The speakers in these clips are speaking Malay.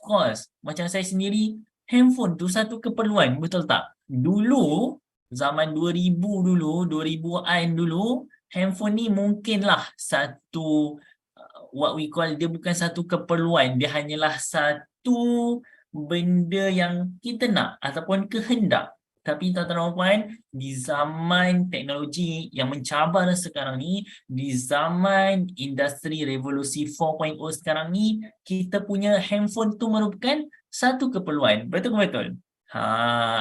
course, macam saya sendiri, handphone tu satu keperluan, betul tak? Dulu, zaman 2000 dulu, 2000-an dulu, handphone ni mungkinlah satu what we call, dia bukan satu keperluan, dia hanyalah satu benda yang kita nak ataupun kehendak. Tapi tuan-tuan dan puan, di zaman teknologi yang mencabar sekarang ni, di zaman industri revolusi 4.0 sekarang ni, kita punya handphone tu merupakan satu keperluan. Betul ke betul?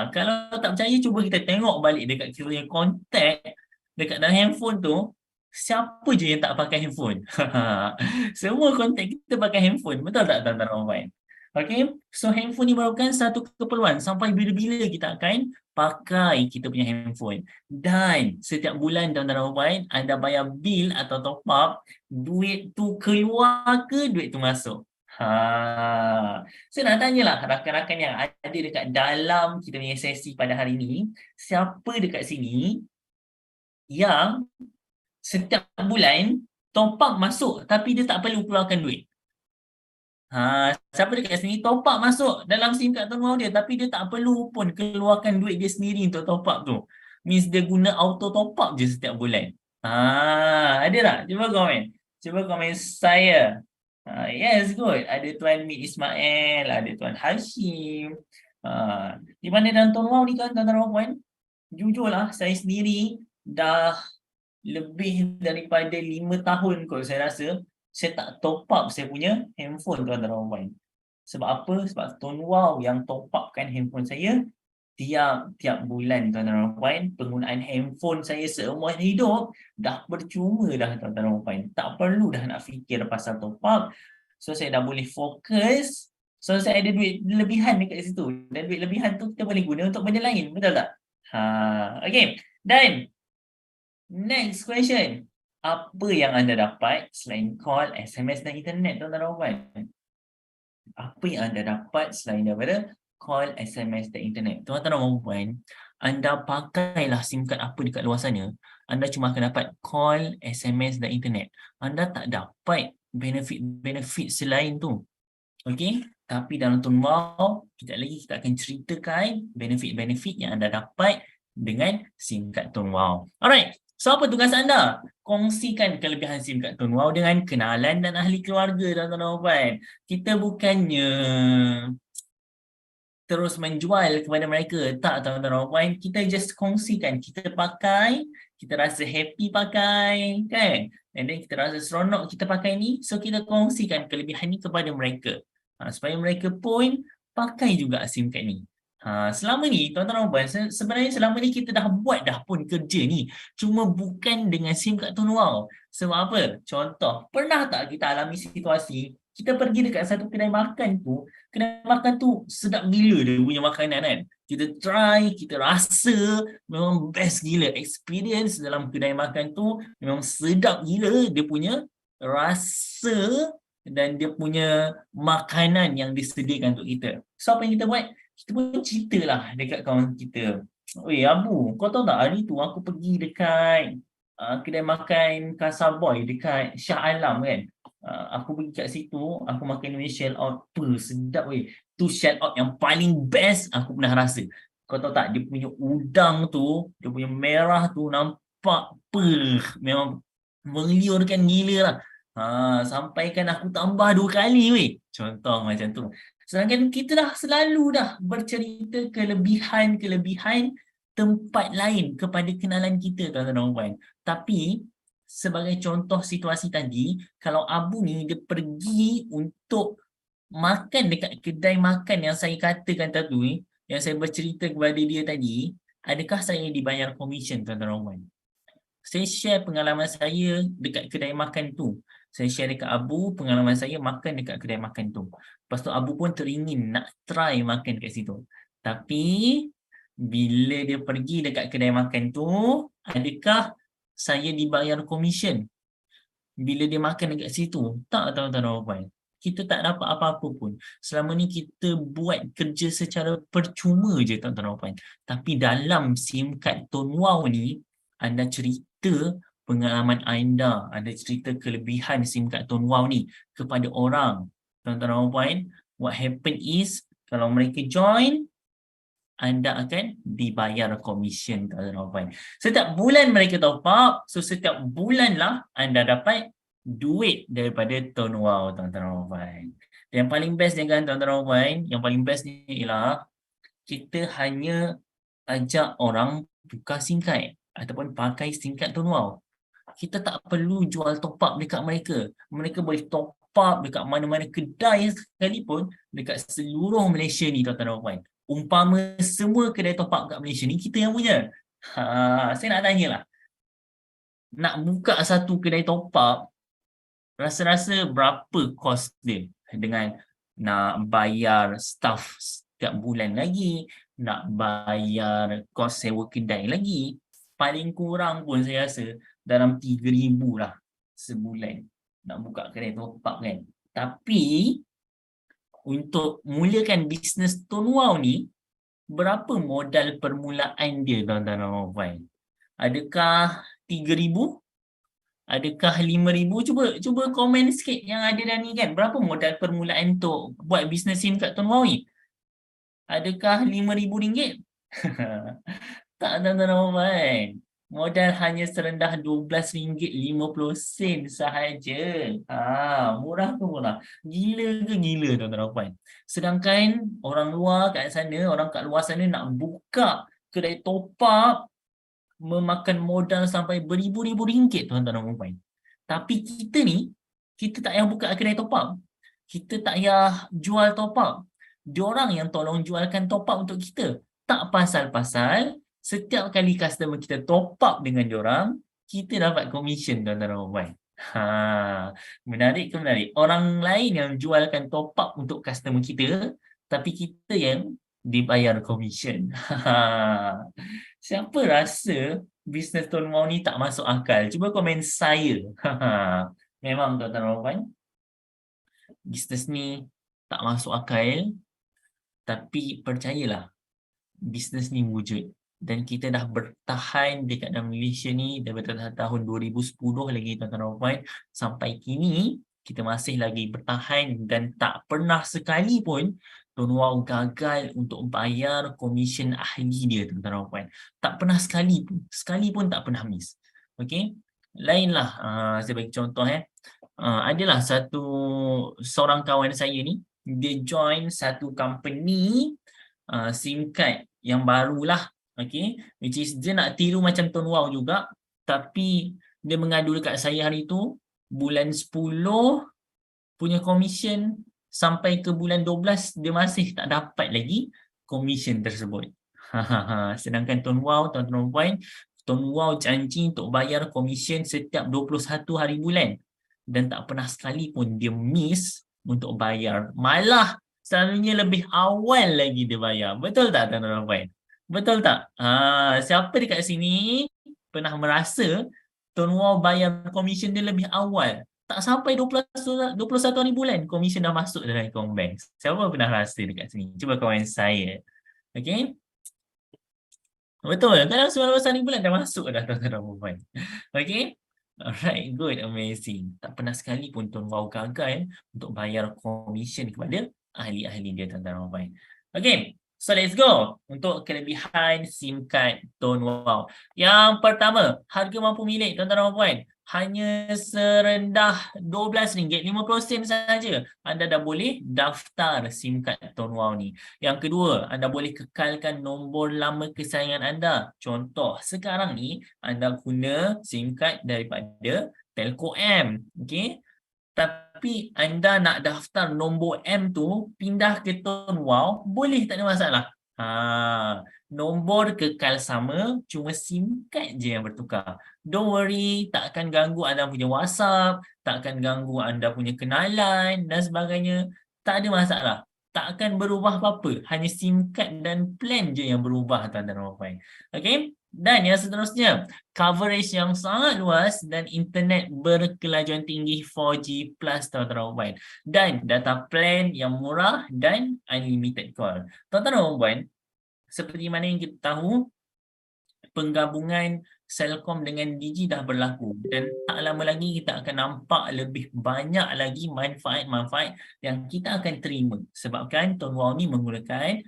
Kalau tak percaya, cuba kita tengok balik dekat kita punya kontak dekat dalam handphone tu, siapa je yang tak pakai handphone? Semua kontak kita pakai handphone. Betul tak tuan-tuan dan puan? Okay, so handphone ni merupakan satu keperluan. Sampai bila-bila kita akan pakai kita punya handphone. Dan setiap bulan tuan-tuan dan puan, anda bayar bil atau top up, duit tu keluar ke duit tu masuk? Saya nak tanyalah rakan-rakan yang ada dekat dalam kita punya sesi pada hari ni, siapa dekat sini yang setiap bulan top up masuk tapi dia tak perlu keluarkan duit? Siapa dekat sini top up masuk dalam SIM card Tuan Wow dia tapi dia tak perlu pun keluarkan duit dia sendiri untuk top up tu. Means dia guna auto top up je setiap bulan. Ada tak? Cuba komen. Cuba komen saya. Yes, good. Ada Tuan Mit Ismail, ada Tuan Hashim. Di mana dalam Tuan Wow ni kan, tuan-tuan puan? Jujurlah, saya sendiri dah lebih daripada 5 tahun kot saya rasa saya tak top up saya punya handphone, tuan-tuan dan puan. Sebab apa? Sebab Tuan Wow yang top upkan handphone saya tiap bulan, tuan-tuan dan puan. Penggunaan handphone saya seumur hidup dah percuma dah, tuan-tuan dan puan. Tak perlu dah nak fikir pasal top up. So saya dah boleh fokus. So saya ada duit lebihan dekat situ. Dan duit lebihan tu kita boleh guna untuk benda lain. Betul tak? Okay. Dan next question. Apa yang anda dapat selain call, SMS dan internet, tuan-tuan dan puan? Apa yang anda dapat selain daripada call, SMS dan internet? Tuan-tuan dan puan, anda pakailah SIM card apa dekat luar sana, anda cuma akan dapat call, SMS dan internet. Anda tak dapat benefit-benefit selain tu. Okey? Tapi dalam Tuan Wow, kejap lagi kita akan ceritakan benefit-benefit yang anda dapat dengan SIM card Tuan Wow. Alright. So, apa tugas anda? Kongsikan kelebihan SIM card Tuan Wow dengan kenalan dan ahli keluarga, tuan-tuan dan puan. Kita bukannya terus menjual kepada mereka. Tak, tuan-tuan dan puan. Kita just kongsikan. Kita pakai, kita rasa happy pakai, kan? And then kita rasa seronok kita pakai ni. So, kita kongsikan kelebihan ni kepada mereka. Supaya mereka pun pakai juga SIM card ni. Selama ni, tuan-tuan dan puan, sebenarnya selama ni kita dah buat dah pun kerja ni. Cuma bukan dengan SIM card Tuan Wow. Sebab apa? Contoh, pernah tak kita alami situasi, kita pergi dekat satu kedai makan tu sedap gila dia punya makanan kan. Kita try, kita rasa memang best gila. Experience dalam kedai makan tu memang sedap gila dia punya rasa dan dia punya makanan yang disediakan untuk kita. So apa yang kita buat? Kita pun ceritalah dekat kawan kita. Weh Abu, kau tahu tak hari tu aku pergi dekat kedai makan Kasaboy dekat Shah Alam kan. Aku pergi kat situ, aku makan ni shell out. Sedap weh. Tu shell out yang paling best aku pernah rasa. Kau tahu tak, dia punya udang tu, dia punya merah tu nampak memang meliurkan gila lah. Sampaikan aku tambah 2 kali weh. Contoh macam tu. Sedangkan kita dah selalu dah bercerita kelebihan-kelebihan tempat lain kepada kenalan kita, tuan-tuan dan puan. Tapi sebagai contoh situasi tadi, kalau Abu ni dia pergi untuk makan dekat kedai makan yang saya katakan tadi, yang saya bercerita kepada dia tadi, adakah saya dibayar komisen, tuan-tuan dan puan? Saya share pengalaman saya dekat kedai makan tu. Saya share dekat Abu pengalaman saya makan dekat kedai makan tu. Lepas tu Abu pun teringin nak try makan kat situ. Tapi bila dia pergi dekat kedai makan tu, adakah saya dibayar komisen bila dia makan dekat situ? Tak, tuan-tuan dan puan. Kita tak dapat apa-apa pun. Selama ni kita buat kerja secara percuma je, tuan-tuan dan puan. Tapi dalam SIM card Tuan Wow ni, anda cerita pengalaman anda cerita kelebihan SIM card Tuan Wow ni kepada orang, tuan-tuan dan puan, what happen is kalau mereka join, anda akan dibayar komisen, tuan-tuan dan puan. Setiap bulan mereka top up, so setiap bulan lah anda dapat duit daripada Tuan Wow, tuan-tuan dan puan. Yang paling best ni kan, tuan-tuan dan puan, yang paling best ni ialah kita hanya ajak orang tukar SIM card ataupun pakai SIM card Tuan Wow. Kita tak perlu jual top up dekat mereka. Mereka boleh top up dekat mana-mana kedai sekalipun dekat seluruh Malaysia ni, tuan-tuan dan puan. Umpama semua kedai top up kat Malaysia ni kita yang punya. Saya nak tanya lah. Nak buka satu kedai top up, rasa-rasa berapa kos dia? Dengan nak bayar staff setiap bulan lagi, nak bayar kos sewa kedai lagi. Paling kurang pun saya rasa dalam 3,000 lah sebulan nak buka kedai top up kan. Tapi untuk mulakan bisnes Tuan Wow ni, berapa modal permulaan dia, tuan-tuan dan puan? Adakah 3,000? Adakah 5,000? Cuba komen sikit yang ada dah ni kan. Berapa modal permulaan untuk buat bisnes SIM kat Tuan Wow ni? Adakah RM5,000? Tak, tuan-tuan dan puan. Modal hanya serendah RM12.50 sahaja. Murah ke murah? Gila ke gila, tuan-tuan dan puan. Sedangkan orang luar kat sana, orang kat luar sana nak buka kedai top up memakan modal sampai beribu-ribu ringgit, tuan-tuan dan puan. Tapi kita ni, kita tak payah buka kedai top up. Kita tak payah jual top up. Diorang yang tolong jualkan top up untuk kita. Tak pasal-pasal setiap kali customer kita top up dengan diorang, kita dapat komisen, tuan-tuan dan puan. Menarik ke menarik? Orang lain yang jualkan top up untuk customer kita, tapi kita yang dibayar komisen. Siapa rasa bisnes Tuan Wow ni tak masuk akal? Cuba komen saya. Memang, tuan-tuan dan puan, bisnes ni tak masuk akal, tapi percayalah, bisnes ni wujud. Dan kita dah bertahan dekat dalam Malaysia ni daripada tahun 2010 lagi, tuan-tuan dan puan. Sampai kini, kita masih lagi bertahan dan tak pernah sekali pun Tuan Wow gagal untuk bayar komisen ahli dia, tuan-tuan dan puan. Tak pernah sekali pun tak pernah miss. Okey? Lainlah, saya bagi contoh adalah seorang kawan saya ni, dia join satu company SIM card yang barulah, okay, which is dia nak tiru macam Tuan Wow juga, tapi dia mengadu dekat saya hari tu bulan 10 punya komisen sampai ke bulan 12 dia masih tak dapat lagi komisen tersebut. Sedangkan Tuan Wow, tuan-tuan dan puan, Tuan Wow janji untuk bayar komisen setiap 21 hari bulan dan tak pernah sekali pun dia miss untuk bayar. Malah selalunya lebih awal lagi dia bayar. Betul tak, tuan-tuan dan puan? Betul tak? Siapa dekat sini pernah merasa Tuan Wow bayar komisen dia lebih awal? Tak sampai 21 hari bulan, komisen dah masuk dalam akaun bank. Siapa pernah rasa dekat sini? Cuba kawan saya. Okay? Betul. Dalam 19 hari bulan dah masuk dah, tuan-tuan dan puan. Okay? Alright, good, amazing. Tak pernah sekali pun Tuan Wow gagal untuk bayar komisen kepada ahli-ahli dia, tuan-tuan dan puan. Okay, so let's go. Untuk kelebihan SIM card Tuan Wow. Yang pertama, harga mampu milik, tuan-tuan dan puan, hanya serendah RM12.50 saja. Anda dah boleh daftar SIM card Tuan Wow ni. Yang kedua, anda boleh kekalkan nombor lama kesayangan anda. Contoh, sekarang ni anda guna SIM card daripada Telco M. Okay? Tapi anda nak daftar nombor M tu, pindah ke Tuan Wow, boleh, tak ada masalah. Nombor kekal sama, cuma SIM card je yang bertukar. Don't worry, tak akan ganggu anda punya WhatsApp, tak akan ganggu anda punya kenalan dan sebagainya. Tak ada masalah. Tak akan berubah apa-apa. Hanya SIM card dan plan je yang berubah, tuan-tuan dan puan. Okay? Dan yang seterusnya, coverage yang sangat luas dan internet berkelajuan tinggi 4G plus, tuan-tuan dan puan. Dan data plan yang murah dan unlimited call. Tuan-tuan dan puan, seperti mana yang kita tahu, penggabungan Celcom dengan Digi dah berlaku dan tak lama lagi kita akan nampak lebih banyak lagi manfaat-manfaat yang kita akan terima sebabkan Tuan Wow ni menggunakan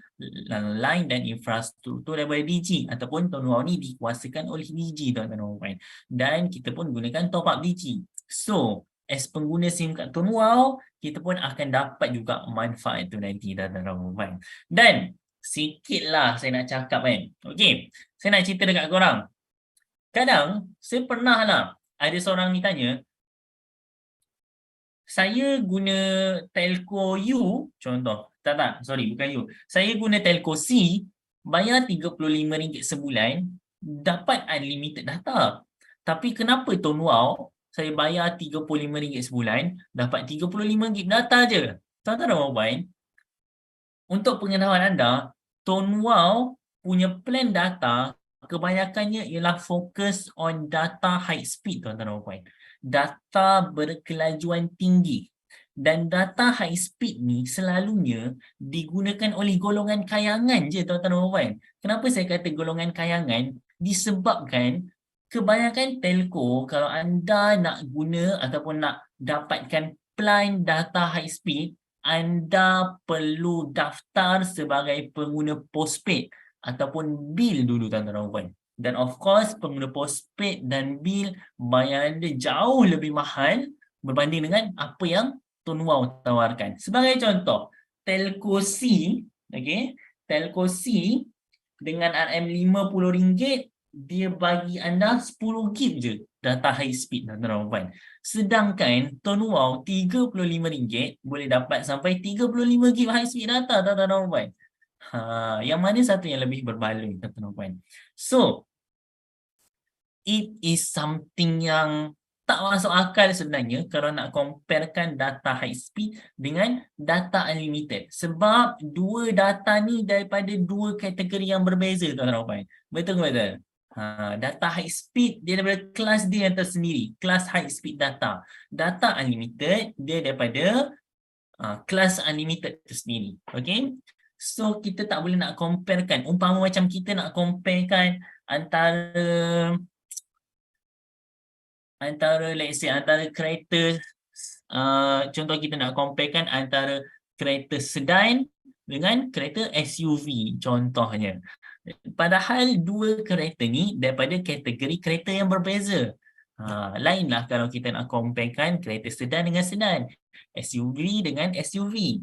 line dan infrastruktur daripada Digi ataupun Tuan Wow ni dikuasakan oleh Digi tuan-tuan dan puan. Dan kita pun gunakan top up Digi. So, as pengguna SIM card Tuan Wow, kita pun akan dapat juga manfaat tu nanti tuan-tuan dan puan. Dan sikitlah saya nak cakap kan. Okey, saya nak cerita dekat korang. Kadang saya pernah lah ada seorang ni tanya, saya guna telco U, contoh, sorry bukan U. Saya guna telco C, bayar RM35 sebulan, dapat unlimited data. Tapi kenapa Tuan Wow, saya bayar RM35 sebulan, dapat 35 GB data je? Tuan-tuan dan puan, untuk pengetahuan anda, Tuan Wow punya plan data kebanyakannya ialah fokus on data high speed tuan-tuan dan puan. Data berkelajuan tinggi. Dan data high speed ni selalunya digunakan oleh golongan kayangan je tuan-tuan dan puan. Kenapa saya kata golongan kayangan? Disebabkan kebanyakan telco kalau anda nak guna ataupun nak dapatkan plan data high speed, anda perlu daftar sebagai pengguna postpaid ataupun bil dulu tuan-tuan dan puan. Dan of course pengguna postpaid dan bil bayaran dia jauh lebih mahal berbanding dengan apa yang Tuan Wow tawarkan. Sebagai contoh, Telco C, okay, Telco C dengan RM50 dia bagi anda 10 GB je data high speed tuan-tuan dan puan. Sedangkan Tuan Wow RM35 boleh dapat sampai 35 GB high speed data tuan-tuan dan puan. Yang mana satu yang lebih berbaloi tuan-tuan dan puan? So, it is something yang tak masuk akal sebenarnya kalau nak comparekan data high speed dengan data unlimited. Sebab dua data ni daripada dua kategori yang berbeza tuan-tuan dan puan. Betul ke betul? Data high speed dia daripada kelas dia yang tersendiri, kelas high speed data. Data unlimited dia daripada kelas unlimited tersendiri. Okay? So kita tak boleh nak comparekan. Umpama macam kita nak comparekan antara let's say antara kereta, contoh kita nak comparekan antara kereta sedan dengan kereta SUV contohnya. Padahal dua kereta ni daripada kategori kereta yang berbeza. Lainlah kalau kita nak comparekan kereta sedan dengan sedan, SUV dengan SUV.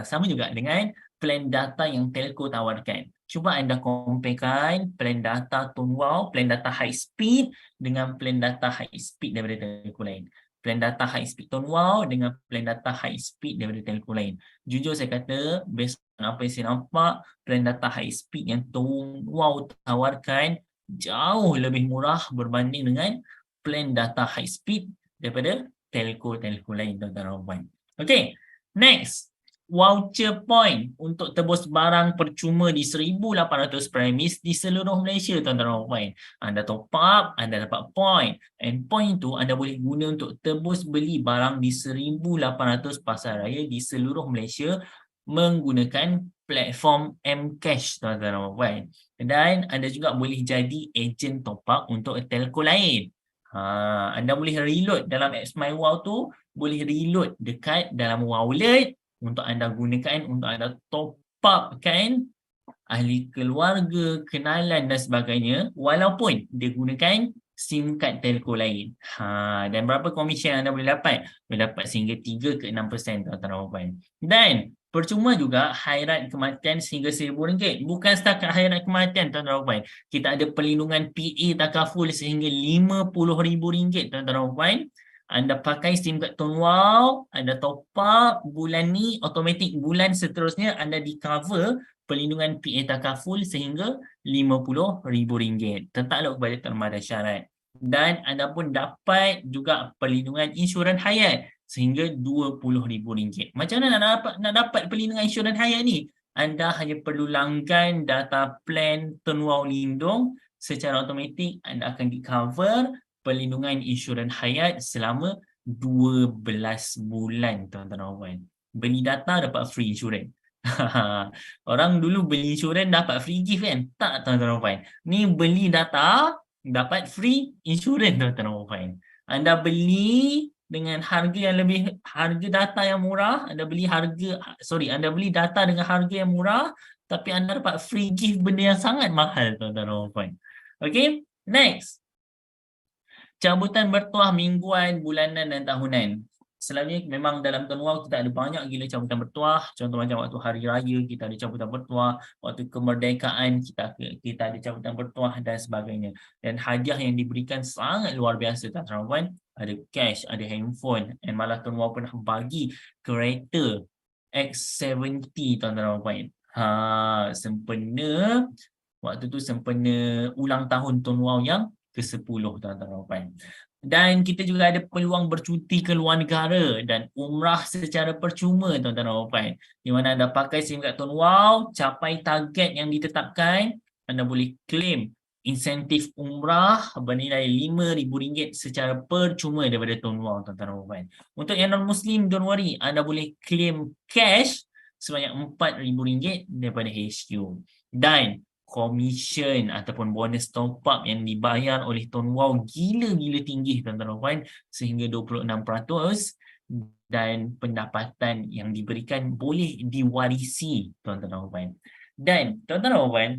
Sama juga dengan plan data yang telco tawarkan. Cuba anda comparekan plan data Tuan Wow, plan data high speed dengan plan data high speed daripada telco lain. Plan data high speed Tuan Wow dengan plan data high speed daripada telco lain. Jujur saya kata, based on apa yang saya nampak, plan data high speed yang Tuan Wow tawarkan jauh lebih murah berbanding dengan plan data high speed daripada telco-telco lain tuan-tuan dan puan. Okay, next. Voucher point untuk tebus barang percuma di 1,800 premis di seluruh Malaysia tuan-tuan dan puan. Anda top up, anda dapat point. And point tu anda boleh guna untuk tebus beli barang di 1,800 pasar raya di seluruh Malaysia menggunakan platform Mcash tuan-tuan dan puan. Dan anda juga boleh jadi ejen top up untuk telco lain. Anda boleh reload dalam apps MyWow tu, boleh reload dekat dalam Wallet untuk anda gunakan untuk anda top up kan ahli keluarga, kenalan dan sebagainya walaupun dia gunakan SIM card telco lain. Dan berapa komisen anda boleh dapat? Boleh dapat sehingga 3 ke 6% tuan-tuan dan puan. Dan percuma juga hairat kematian sehingga RM1,000. Bukan setakat hairat kematian tuan-tuan dan puan. Kita ada perlindungan PA takaful sehingga RM50,000 tuan-tuan dan puan. Anda pakai SIM card Tuan Wow, anda top up bulan ni, automatik bulan seterusnya anda di cover perlindungan PA takaful sehingga RM50,000. Takluk kepada terma dan syarat. Dan anda pun dapat juga perlindungan insurans hayat sehingga RM20,000. Macam mana nak dapat perlindungan insurans hayat ni? Anda hanya perlu langgan data plan Tuan Wow Lindung, secara automatik anda akan di cover perlindungan insurans hayat selama 12 bulan tuan-tuan dan puan. Beli data dapat free insurans. Orang dulu beli insurans dapat free gift kan? Tak tuan-tuan dan puan. Ni beli data dapat free insurans tuan-tuan dan puan. Anda beli dengan harga yang harga data yang murah, Anda beli data dengan harga yang murah, tapi anda dapat free gift benda yang sangat mahal tuan-tuan dan puan. Okay, next. Cabutan bertuah mingguan, bulanan dan tahunan. Selalunya memang dalam tahun wow kita ada banyak gila cabutan bertuah. Contoh macam waktu hari raya kita ada cabutan bertuah, waktu kemerdekaan kita ada cabutan bertuah dan sebagainya. Dan hadiah yang diberikan sangat luar biasa tuan-tuan dan puan. Ada cash, ada handphone, dan malah tahun wow pernah bagi kereta X70 tuan-tuan dan puan. Sempena waktu tu sempena ulang tahun tahun wow yang ke-10 tuan-tuan dan puan. Dan kita juga ada peluang bercuti ke luar negara dan umrah secara percuma tuan-tuan dan puan. Di mana anda pakai SIM kad Tuan Wow, capai target yang ditetapkan, anda boleh claim insentif umrah bernilai RM5,000 secara percuma daripada Tuan Wow tuan-tuan dan puan. Untuk yang non-Muslim, don't worry, anda boleh claim cash sebanyak RM4,000 daripada HQ. Dan commission ataupun bonus top up yang dibayar oleh Tuan Wow gila-gila tinggi tuan-tuan dan puan, sehingga 26%, dan pendapatan yang diberikan boleh diwarisi tuan-tuan dan puan. Dan tuan-tuan dan puan,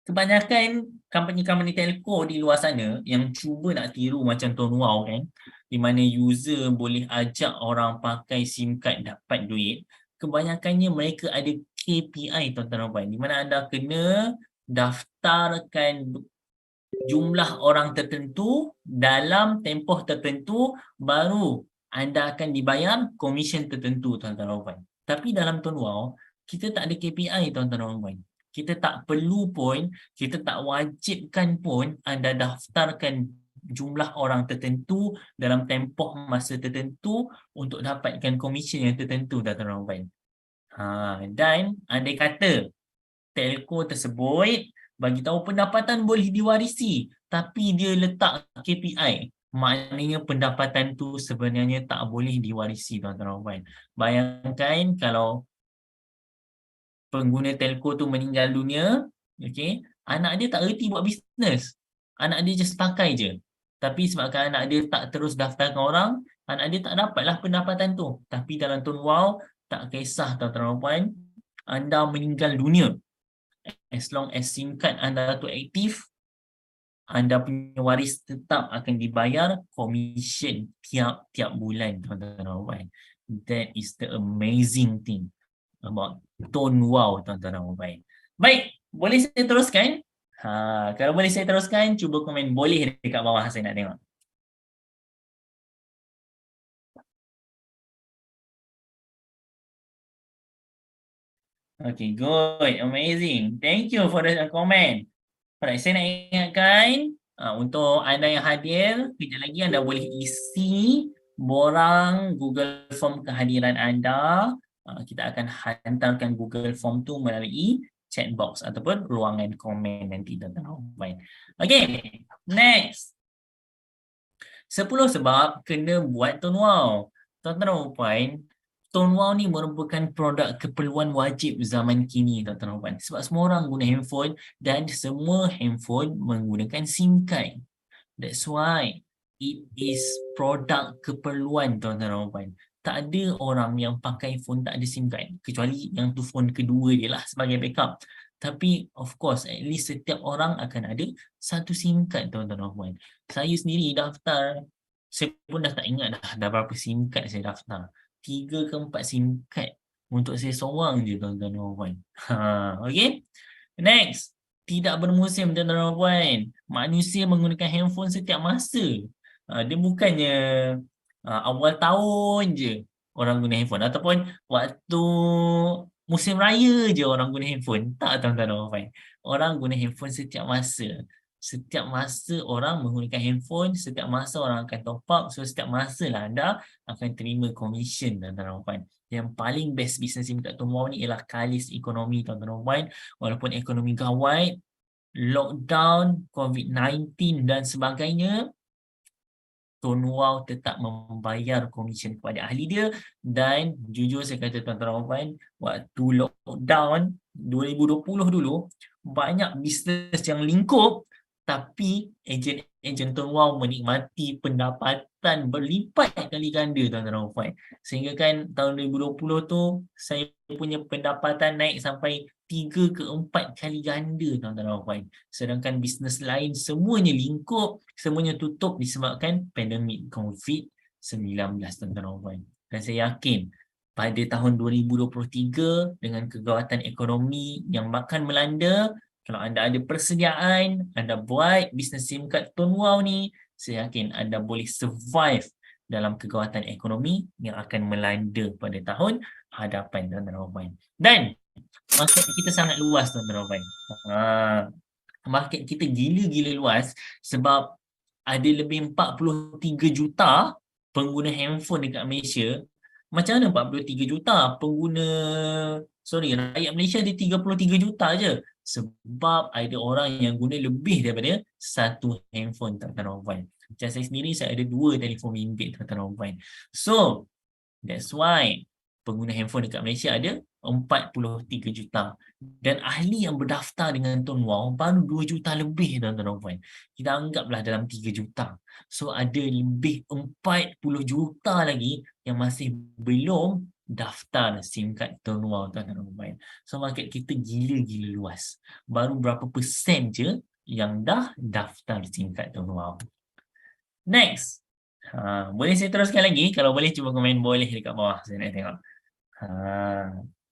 kebanyakan company-company telco di luar sana yang cuba nak tiru macam Tuan Wow kan, di mana user boleh ajak orang pakai SIM card dapat duit, kebanyakannya mereka ada KPI tuan-tuan dan puan, di mana anda kena daftarkan jumlah orang tertentu dalam tempoh tertentu, baru anda akan dibayar komisen tertentu tuan-tuan dan puan. Tapi dalam Tuan Wow, kita tak ada KPI tuan-tuan dan puan. Kita tak perlu pun, kita tak wajibkan pun anda daftarkan jumlah orang tertentu dalam tempoh masa tertentu untuk dapatkan komisen yang tertentu tuan-tuan dan puan. Dan andai kata telco tersebut bagi tahu pendapatan boleh diwarisi, tapi dia letak KPI, maknanya pendapatan tu sebenarnya tak boleh diwarisi tuan-tuan dan puan. Bayangkan kalau pengguna telco tu meninggal dunia, okey, anak dia tak reti buat bisnes. Anak dia just pakai je. Tapi sebabkan anak dia tak terus daftarkan orang, anak dia tak dapatlah pendapatan tu. Tapi dalam Tuan Wow, tak kisah tuan-tuan dan puan, anda meninggal dunia, as long as SIM card anda tu aktif, anda punya waris tetap akan dibayar komisen tiap-tiap bulan tuan-tuan dan puan. That is the amazing thing about Tuan Wow tuan-tuan dan puan. Baik, boleh saya teruskan? Kalau boleh saya teruskan, cuba komen boleh dekat bawah, saya nak tengok. Okay, good, amazing. Thank you for the comment. Alright, saya nak ingatkan untuk anda yang hadir, kejap lagi anda boleh isi borang Google Form kehadiran anda. Kita akan hantarkan Google Form tu melalui chat box ataupun ruangan komen nanti tuan-tuan. Okay, next. 10 sebab kena buat Tuan Wow. Tuan-tuan dan puan, Tuan Wow ni merupakan produk keperluan wajib zaman kini tuan-tuan dan puan. Sebab semua orang guna handphone dan semua handphone menggunakan SIM card. That's why it is produk keperluan tuan-tuan dan puan. Tak ada orang yang pakai phone tak ada SIM card, kecuali yang tu phone kedua dia lah sebagai backup. Tapi of course at least setiap orang akan ada satu SIM card tuan-tuan dan puan. Saya sendiri daftar, saya pun dah tak ingat dah berapa SIM card saya daftar. 3 ke 4 SIM card untuk saya seorang je tuan-tuan dan puan. Okay, next. Tidak bermusim tuan-tuan dan puan. Manusia menggunakan handphone setiap masa. Dia bukannya awal tahun je orang guna handphone, ataupun waktu musim raya je orang guna handphone. Tak tuan-tuan dan puan. Orang guna handphone setiap masa. Setiap masa orang menggunakan handphone, setiap masa orang akan top up, so setiap masa lah anda akan terima komisen tuan-tuan dan puan. Yang paling best business SIM card Tuan Wow ni ialah kalis ekonomi tuan-tuan dan puan. Walaupun ekonomi gawat, lockdown, COVID-19 dan sebagainya, Tuan Wow tetap membayar komisen kepada ahli dia. Dan jujur saya kata tuan-tuan dan puan, waktu lockdown 2020 dulu, banyak bisnes yang lingkup Tapi ejen Tuan Wang menikmati pendapatan berlipat kali ganda tuan-tuan dan puan. Sehingga kan tahun 2020 tu saya punya pendapatan naik sampai 3 ke 4 kali ganda tuan-tuan dan puan. Sedangkan bisnes lain semuanya lingkup, semuanya tutup disebabkan pandemik COVID-19 tuan-tuan dan puan. Dan saya yakin pada tahun 2023 dengan kegawatan ekonomi yang makan melanda, kalau anda ada persediaan, anda buat bisnes SIM card Tuan Wow ni, saya yakin anda boleh survive dalam kegawatan ekonomi yang akan melanda pada tahun hadapan tuan-tuan dan puan. Dan market kita sangat luas tuan-tuan dan puan. Market kita gila-gila luas sebab ada lebih 43 juta pengguna handphone dekat Malaysia. Macam mana 43 juta pengguna, rakyat Malaysia ada 33 juta je. Sebab ada orang yang guna lebih daripada satu handphone tuan-tuan dan puan. Macam saya sendiri, saya ada 2 telefon bimbit tuan-tuan dan puan. So, that's why pengguna handphone dekat Malaysia ada 43 juta. Dan ahli yang berdaftar dengan Tuan Wow baru 2 juta lebih tuan-tuan dan puan. Kita anggaplah dalam 3 juta. So ada lebih 40 juta lagi yang masih belum daftar SIM card Tuan Wow tuan-tuan dan puan. So market kita gila-gila luas. Baru berapa persen je yang dah daftar SIM card Tuan Wow. Next. Boleh saya teruskan lagi? Kalau boleh cuba komen boleh dekat bawah. Saya nak tengok.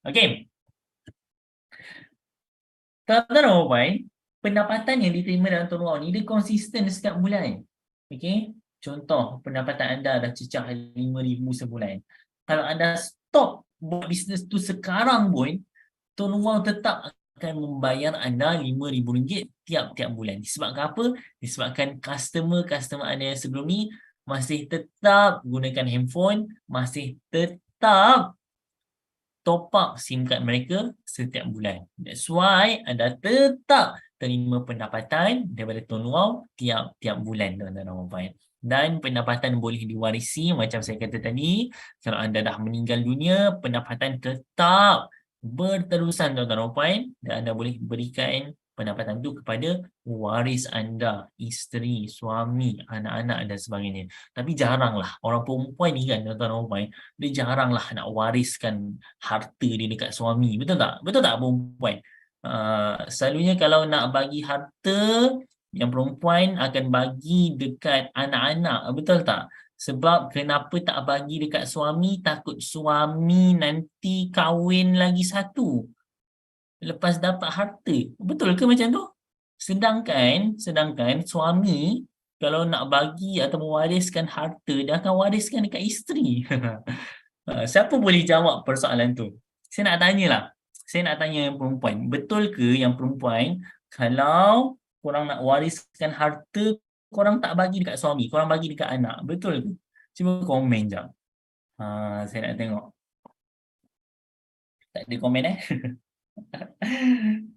Okay. Tuan-tuan dan puan, pendapatan yang diterima dalam Tuan Wow ni dia konsisten setiap bulan. Okay. Contoh, pendapatan anda dah cecah 5,000 sebulan. Kalau anda stop buat bisnes tu sekarang pun, Tuan Wow tetap akan membayar anda RM5,000 tiap-tiap bulan. Disebabkan apa? Disebabkan customer anda yang sebelum ni masih tetap gunakan handphone, masih tetap top up SIM card mereka setiap bulan. That's why anda tetap terima pendapatan daripada Tuan Wow tiap-tiap bulan tuan-tuan dan puan. Dan pendapatan boleh diwarisi macam saya kata tadi. Kalau anda dah meninggal dunia, pendapatan tetap berterusan tuan-tuan dan puan, dan anda boleh berikan pendapatan itu kepada waris anda, isteri, suami, anak-anak dan sebagainya. Tapi jaranglah orang perempuan ni kan tuan-tuan dan puan, dia jaranglah nak wariskan harta dia dekat suami. Betul tak? Betul tak perempuan? Selalunya kalau nak bagi harta, yang perempuan akan bagi dekat anak-anak. Betul tak? Sebab kenapa tak bagi dekat suami? Takut suami nanti kahwin lagi satu lepas dapat harta. Betul ke macam tu? Sedangkan suami kalau nak bagi atau mewariskan harta, dia akan wariskan dekat isteri. Siapa boleh jawab persoalan tu? Saya nak tanya yang perempuan. Betul ke yang perempuan kalau korang nak wariskan harta, korang tak bagi dekat suami, korang bagi dekat anak? Betul ke? Cuba komen jap. Saya nak tengok. Tak ada komen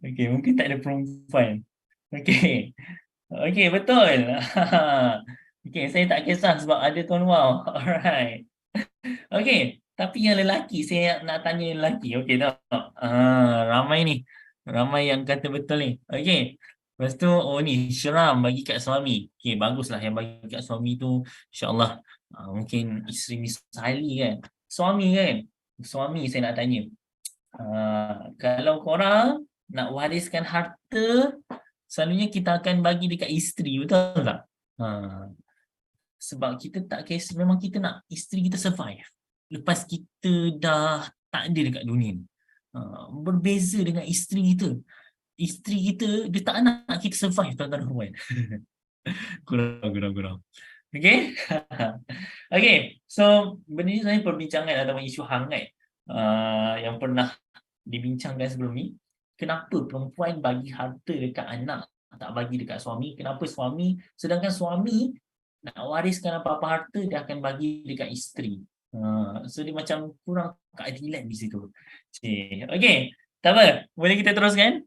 Okey, mungkin tak ada perempuan. Okey. Okey, betul. Okey, saya tak kisah sebab ada Tuan Wow. Alright. Okey, tapi yang lelaki, saya nak tanya lelaki. Okey tak? Ramai ni. Ramai yang kata betul ni. Okey. Lepas tu, oh ni, Syram bagi kat suami. Okey, baguslah yang bagi kat suami tu. InsyaAllah. Mungkin isteri Miss Sali kan. Suami kan? Suami saya nak tanya. Kalau korang nak wariskan harta, selalunya kita akan bagi dekat isteri, betul tak? Sebab kita tak kisah, memang kita nak isteri kita survive lepas kita dah tak ada dekat dunia ni. Berbeza dengan isteri kita. Isteri kita, dia tak nak kita survive tuan-tuan dan puan. Kurang. Okay? Okay, so benda ni sebenarnya perbincangan ataupun isu hangat yang pernah dibincangkan sebelum ni. Kenapa perempuan bagi harta dekat anak, tak bagi dekat suami? Kenapa suami, sedangkan suami nak wariskan apa-apa harta, dia akan bagi dekat isteri. So dia macam kurang keadilan di situ. Okay, tak apa, boleh kita teruskan?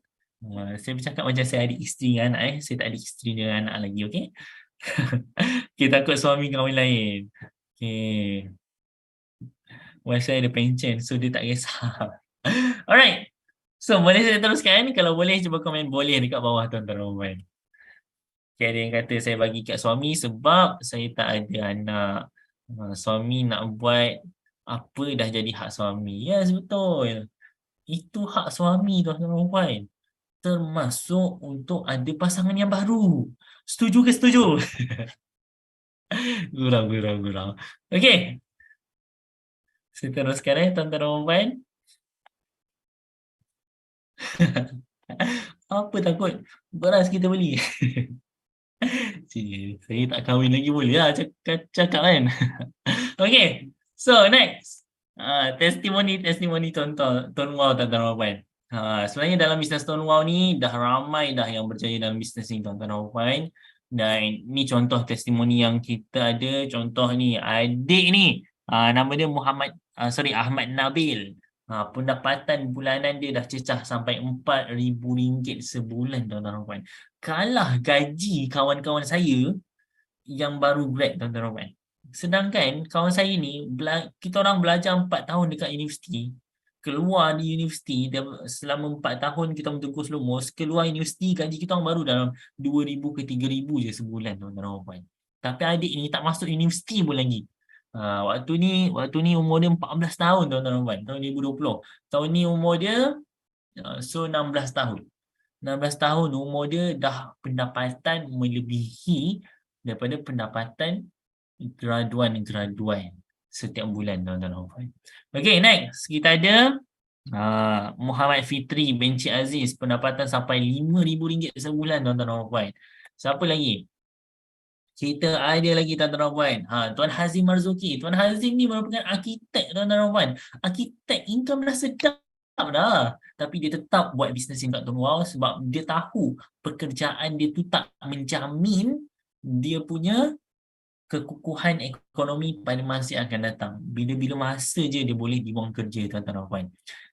Saya bercakap macam saya ada isteri dengan anak. Saya tak ada isteri dengan anak lagi, okay? Okay, takut suami kahwin lain. Okay. Wife saya ada pencen, so dia tak kisah. Alright. So, boleh saya teruskan? Kalau boleh, cuba komen boleh dekat bawah tuan-tuan. Okay, ada yang kata saya bagi kat suami sebab saya tak ada anak. Suami nak buat apa dah jadi hak suami. Yes, betul. Itu hak suami tuan-tuan dan puan. Termasuk untuk ada pasangan yang baru. Setuju ke setuju? Gurau, gurau, gurau. Okey. Saya teruskan tuan-tuan dan puan. Apa takut? Beras kita beli. Saya tak kahwin lagi boleh lah cakap kan. Okay, so next. Testimoni Tonewall tuan-tuan dan puan. Sebenarnya dalam bisnes Tonewall ni dah ramai dah yang berjaya dalam bisnes ni tuan-tuan dan puan. Dan ni contoh testimoni yang kita ada. Contoh ni adik ni, nama dia Ahmad Nabil. Pendapatan bulanan dia dah cecah sampai RM4,000 sebulan tuan-tuan dan puan. Kalah gaji kawan-kawan saya yang baru grad tuan-tuan dan puan. Sedangkan kawan saya ni, kita orang belajar 4 tahun dekat universiti, keluar di universiti selama 4 tahun kita bertungkus lumus, keluar universiti gaji kita orang baru dalam 2,000 ke 3,000 je sebulan tuan-tuan dan puan. Tapi adik ni tak masuk universiti pun lagi. Waktu ni umur dia 14 tahun tuan-tuan dan puan, tahun 2020. Tahun ni umur dia 16 tahun. 16 tahun umur dia dah pendapatan melebihi daripada pendapatan graduan setiap bulan tuan-tuan dan puan. Okay, next kita ada Muhammad Fitri bin Cik Aziz, pendapatan sampai RM5,000 sebulan tuan-tuan dan puan. Siapa lagi? Kita ada lagi tuan-tuan dan puan. Tuan Hazim Marzuki. Tuan Hazim ni merupakan arkitek tuan-tuan dan puan. Arkitek income dah sedap dah. Tapi dia tetap buat bisnes kat Tonewall sebab dia tahu pekerjaan dia tu tak menjamin dia punya kekukuhan ekonomi pada masa yang akan datang. Bila-bila masa je dia boleh dibuang kerja tuan-tuan dan puan.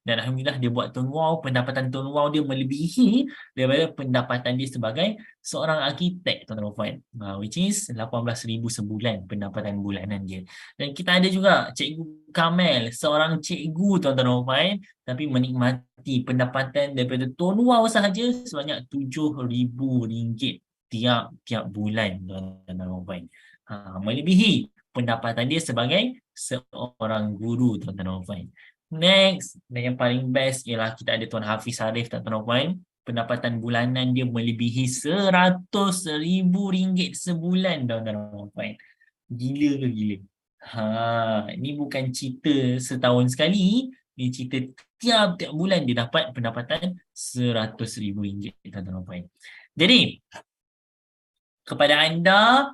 Dan alhamdulillah dia buat Tonewall, pendapatan Tonewall dia melebihi daripada pendapatan dia sebagai seorang arkitek tuan-tuan dan puan. Which is 18,000 sebulan pendapatan bulanan dia. Dan kita ada juga Cikgu Kamel, seorang cikgu tuan-tuan dan puan, tapi menikmati pendapatan daripada Tonewall sahaja sebanyak RM7,000 tiap bulan tuan-tuan dan puan. Melebihi pendapatan dia sebagai seorang guru tuan-tuan dan puan. Next, dan yang paling best ialah kita ada Tuan Hafiz Arif tuan-tuan dan puan. Pendapatan bulanan dia melebihi RM100,000 sebulan tuan-tuan dan puan. Gila ke gila? Ini bukan cerita setahun sekali, ni cerita tiap-tiap bulan dia dapat pendapatan RM100,000 tuan-tuan dan puan. Jadi kepada anda